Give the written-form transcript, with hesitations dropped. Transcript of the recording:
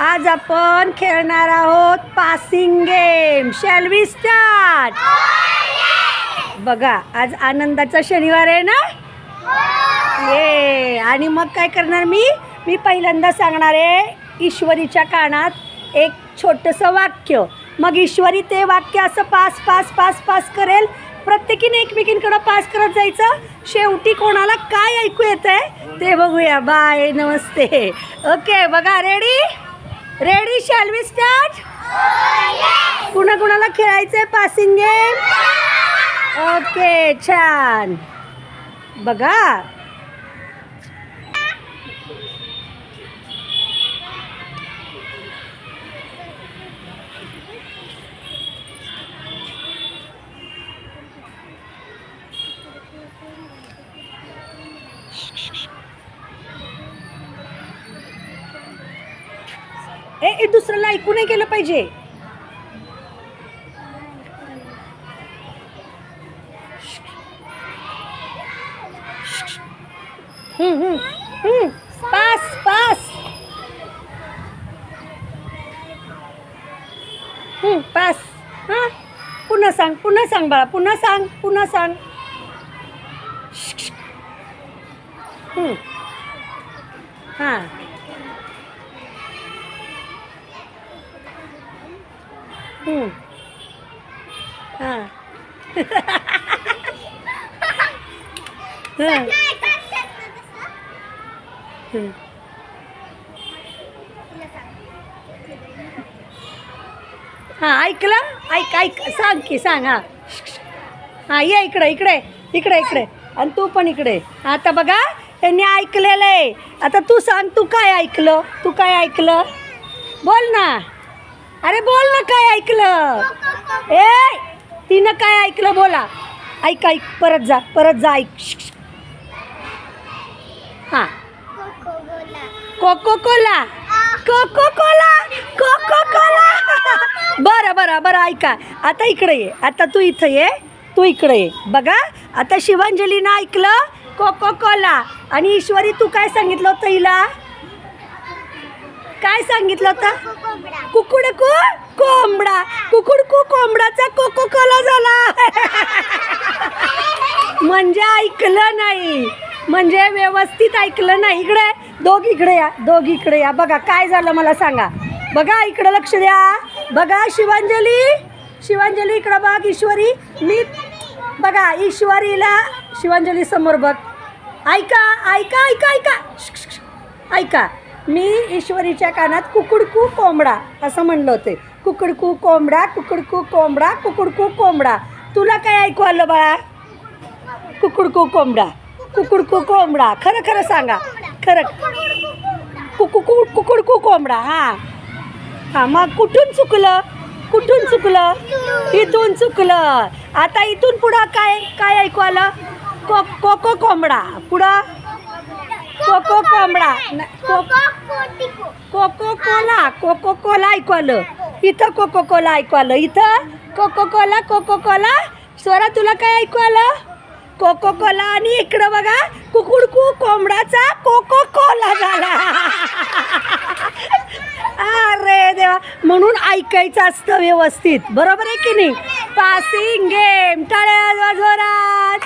आज आपण खेळणार आहोत passing game. Shall we start? बघा, आज आनंदाचा शनिवार आहे ना. ये आणि मग काय करणार मी पहिल्यांदा सांगणार आहे ईश्वरीच्या कानात एक छोटंसं वाक्य. मग ईश्वरी ते वाक्य असं पास पास पास पास करेल. प्रत्येकीने एकमेकींकडं पास करत जायचं. शेवटी कोणाला काय ऐकू येत आहे ते बघूया. बाय, नमस्ते. ओके, बघा, ready ready shall we start? कुणा कुणाला खेळायचं आहे पासिंग गेम? ओके, छान. बघा, ए दुसऱ्याला ऐकू नाही केलं पाहिजे. Pass pass pass. हां, पुन्हा सांग बाळा, पुन्हा सांग. हां, हां. हां, ऐकलं? ऐक सांग. हां, ये इकडे आणि तू पण इकडे. आता बघा, त्यांनी ऐकलेलं आहे. आता तू सांग, तू काय ऐकलं? बोल ना. अरे बोल ना, काय ऐकलं? तिनं काय ऐकलं? बोला. ऐक परत जा ऐक. हां, कोको कोला. बरं ऐका. आता इकडे ये. आता तू इथं ये. बघा, आता शिवांजलीनं ऐकलं कोको कोला. आणि ईश्वरी, तू काय सांगितलं होतं हिला? काय सांगितलं होतं? कुकुडकू कोंबडा. कुकुडकू कोंबडाचा कोको कोला झाला. म्हणजे ऐकलं नाही, म्हणजे व्यवस्थित ऐकलं नाही. दोघी इकडे या. बघा काय झालं मला सांगा. बघा, इकडं लक्ष द्या. बघा, शिवांजली इकडं बघ. ईश्वरी, मी बघा शिवांजली समोर बघ. ऐका. मी ईश्वरीच्या कानात कुकुडकू कोंबडा असं म्हणलं होते. कुकुडकू कोंबडा. तुला काय ऐकू आलं बाळा? कुकुडकू कोंबडा. खरं सांगा. खरं. कुकुडकू कोंबडा. हां, मग कुठून चुकलं? इथून चुकलं. आता इथून पुढं काय ऐकू आलं? कोको कोंबडा. पुढं कोको कोंबडा. कोको कोला ऐकू आलं. इथं कोको कोला ऐकू आलं. इथं कोको कोला. स्वरा, तुला काय ऐकू आलं? Coca Cola. आणि इकडं बघा, कुकुडकू कोंबडाचा कोको कोला झाला. अरे देवा, म्हणून ऐकायचं असतं व्यवस्थित. बरोबर आहे की नाही? Passing game. टाळ्या वाजवा जोरात.